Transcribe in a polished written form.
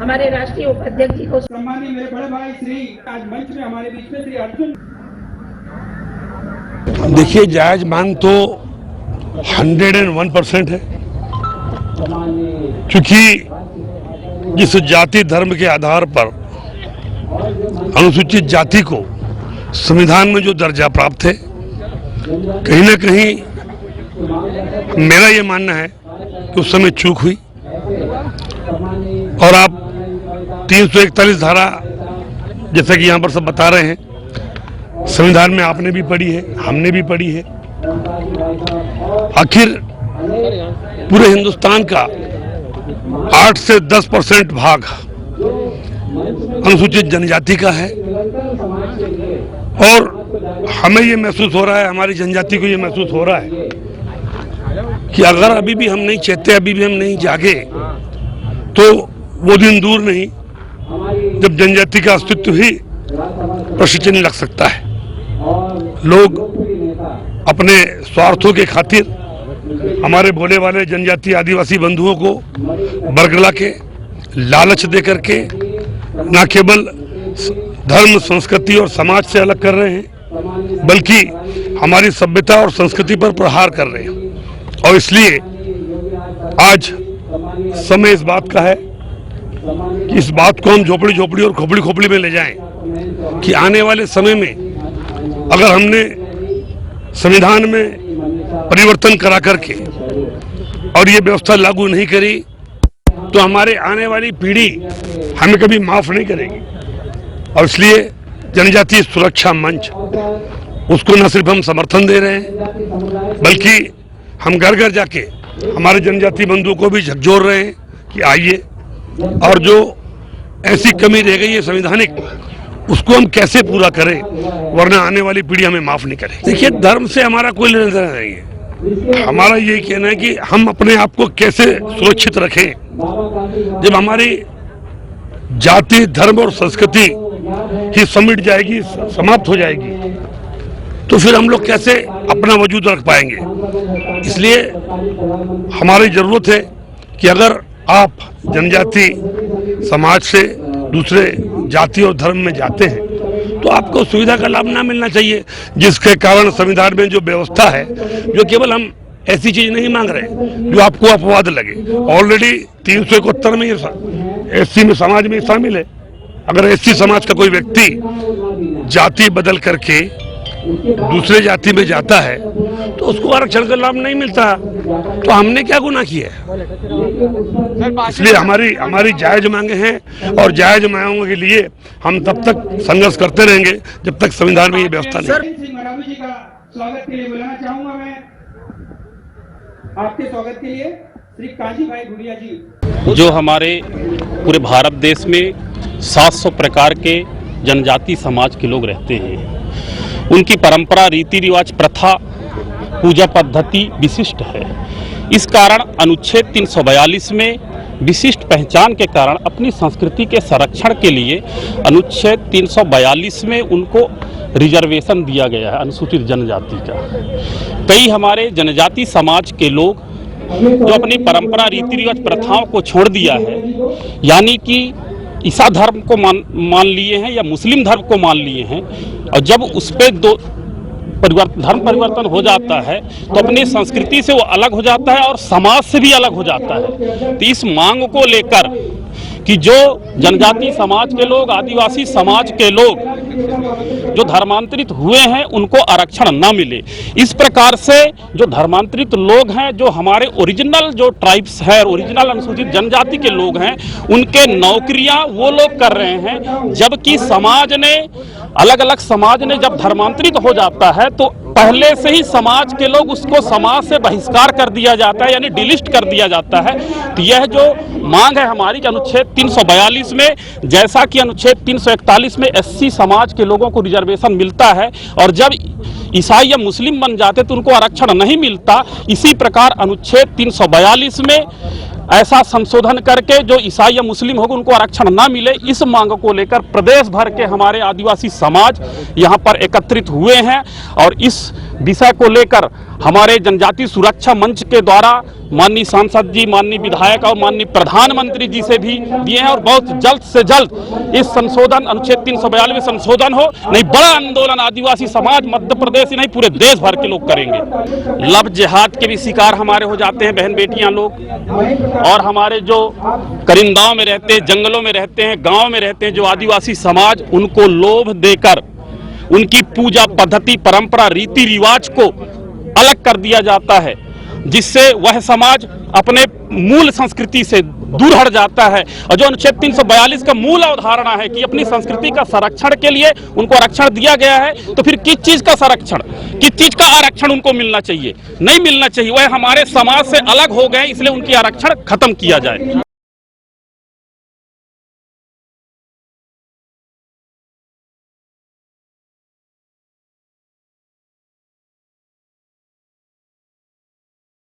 हमारे राष्ट्रीय उपाध्यक्ष जी को सम्मानित मेरे बड़े भाई श्री आज मंच में हमारे बीच में श्री अर्जुन। देखिए, जायज मांग तो 101% है, क्योंकि जिस जाति धर्म के आधार पर अनुसूचित जाति को संविधान में जो दर्जा प्राप्त है, कहीं ना कहीं मेरा ये मानना है कि उस समय चूक हुई। और आप 341 धारा, जैसा कि यहाँ पर सब बता रहे हैं, संविधान में आपने भी पढ़ी है, हमने भी पढ़ी है। आखिर पूरे हिंदुस्तान का 8 से 10% भाग अनुसूचित जनजाति का है, और हमें ये महसूस हो रहा है, हमारी जनजाति को ये महसूस हो रहा है कि अगर अभी भी हम नहीं चेते, अभी भी हम नहीं जागे, तो वो दिन दूर नहीं जब जनजाति का अस्तित्व ही प्रश्न चिन्ह लग सकता है। लोग अपने स्वार्थों के खातिर हमारे भोले वाले जनजाति आदिवासी बंधुओं को बरगला के, लालच दे करके न केवल धर्म, संस्कृति और समाज से अलग कर रहे हैं, बल्कि हमारी सभ्यता और संस्कृति पर प्रहार कर रहे हैं। और इसलिए आज समय इस बात का है कि इस बात को हम झोपड़ी झोपड़ी और खोपड़ी खोपड़ी में ले जाएं कि आने वाले समय में अगर हमने संविधान में परिवर्तन करा करके और ये व्यवस्था लागू नहीं करी, तो हमारे आने वाली पीढ़ी हमें कभी माफ नहीं करेगी। और इसलिए जनजातीय सुरक्षा मंच, उसको न सिर्फ हम समर्थन दे रहे हैं, बल्कि हम घर घर जाके हमारे जनजाति बंधुओं को भी झकझोर रहे हैं कि आइए, और जो ऐसी कमी रह गई है संवैधानिक, उसको हम कैसे पूरा करें, वरना आने वाली पीढ़ी हमें माफ नहीं करे। देखिए, धर्म से हमारा कोई लेना देना नहीं है। हमारा यही कहना है कि हम अपने आप को कैसे सुरक्षित रखें। जब हमारी जाति, धर्म और संस्कृति ही समिट जाएगी, समाप्त हो जाएगी, तो फिर हम लोग कैसे अपना वजूद रख पाएंगे। इसलिए हमारी जरूरत है कि अगर आप जनजाति समाज से दूसरे जाति और धर्म में जाते हैं, तो आपको सुविधा का लाभ ना मिलना चाहिए, जिसके कारण संविधान में जो व्यवस्था है, जो केवल हम ऐसी चीज नहीं मांग रहे जो आपको अपवाद लगे। ऑलरेडी 371 में एससी में समाज में शामिल है। अगर एससी समाज का कोई व्यक्ति जाति बदल करके दूसरे जाति में जाता है, तो उसको आरक्षण का लाभ नहीं मिलता, तो हमने क्या गुनाह किया है। इसलिए हमारी जायज मांगे हैं, और जायज मांगों के लिए हम तब तक संघर्ष करते रहेंगे जब तक संविधान में ये व्यवस्था नहीं। श्री मरावी जी का स्वागत के लिए बुलाना चाहूंगा मैं। आपके स्वागत के लिए श्री काजी भाई गुड़िया जी। जो हमारे पूरे भारत देश में 700 प्रकार के जनजाति समाज के लोग रहते हैं, उनकी परंपरा, रीति रिवाज, प्रथा, पूजा पद्धति विशिष्ट है। इस कारण अनुच्छेद 342 में विशिष्ट पहचान के कारण अपनी संस्कृति के संरक्षण के लिए अनुच्छेद 342 में उनको रिजर्वेशन दिया गया है, अनुसूचित जनजाति का। कई हमारे जनजाति समाज के लोग जो अपनी परंपरा, रीति रिवाज, प्रथाओं को छोड़ दिया है, यानी कि ईसा धर्म को मान लिए हैं या मुस्लिम धर्म को मान लिए हैं, और जब उस पर धर्म परिवर्तन हो जाता है तो अपनी संस्कृति से वो अलग हो जाता है और समाज से भी अलग हो जाता है। तो इस मांग को लेकर कि जो जनजाति समाज के लोग, आदिवासी समाज के लोग जो धर्मांतरित हुए हैं, उनको आरक्षण न मिले। इस प्रकार से जो धर्मांतरित लोग हैं, जो हमारे ओरिजिनल जो ट्राइब्स है, ओरिजिनल अनुसूचित जनजाति के लोग हैं, उनके नौकरियां वो लोग कर रहे हैं, जबकि समाज ने, अलग अलग समाज ने जब धर्मांतरित हो जाता है तो पहले से ही समाज के लोग उसको समाज से बहिष्कार कर दिया जाता है, यानी डिलिस्ट कर दिया जाता है। तो यह जो मांग है हमारी कि अनुच्छेद 342 में, जैसा कि अनुच्छेद 341 में एससी समाज के लोगों को रिजर्वेशन मिलता है, और जब ईसाई या मुस्लिम बन जाते तो उनको आरक्षण नहीं मिलता, इसी प्रकार अनुच्छेद 342 में ऐसा संशोधन करके जो ईसाई या मुस्लिम होगा उनको आरक्षण ना मिले, इस मांग को लेकर प्रदेश भर के हमारे आदिवासी समाज यहाँ पर एकत्रित हुए हैं। और इस विषय को लेकर हमारे जनजाति सुरक्षा मंच के द्वारा माननीय सांसद जी, माननीय विधायक और माननीय प्रधानमंत्री जी से भी दिए हैं और बहुत जल्द से जल्द इस संशोधन अनुच्छेद 342 संशोधन हो, नहीं बड़ा आंदोलन आदिवासी समाज मध्य प्रदेश ही नहीं पूरे देश भर के लोग करेंगे। लव जिहाद के भी शिकार हमारे हो जाते हैं बहन बेटियां लोग, और हमारे जो करिंदाओं में रहते हैं, जंगलों में रहते हैं, गाँव में रहते हैं जो आदिवासी समाज, उनको लोभ देकर उनकी पूजा पद्धति, परंपरा, रीति रिवाज को अलग कर दिया जाता है, जिससे वह समाज अपने मूल संस्कृति से दूर हट जाता है। और जो अनुच्छेद 342 का मूल अवधारणा है कि अपनी संस्कृति का संरक्षण के लिए उनको आरक्षण दिया गया है, तो फिर किस चीज का संरक्षण, किस चीज का आरक्षण उनको मिलना चाहिए? नहीं मिलना चाहिए। वह हमारे समाज से अलग हो गए, इसलिए उनकी आरक्षण खत्म किया जाए।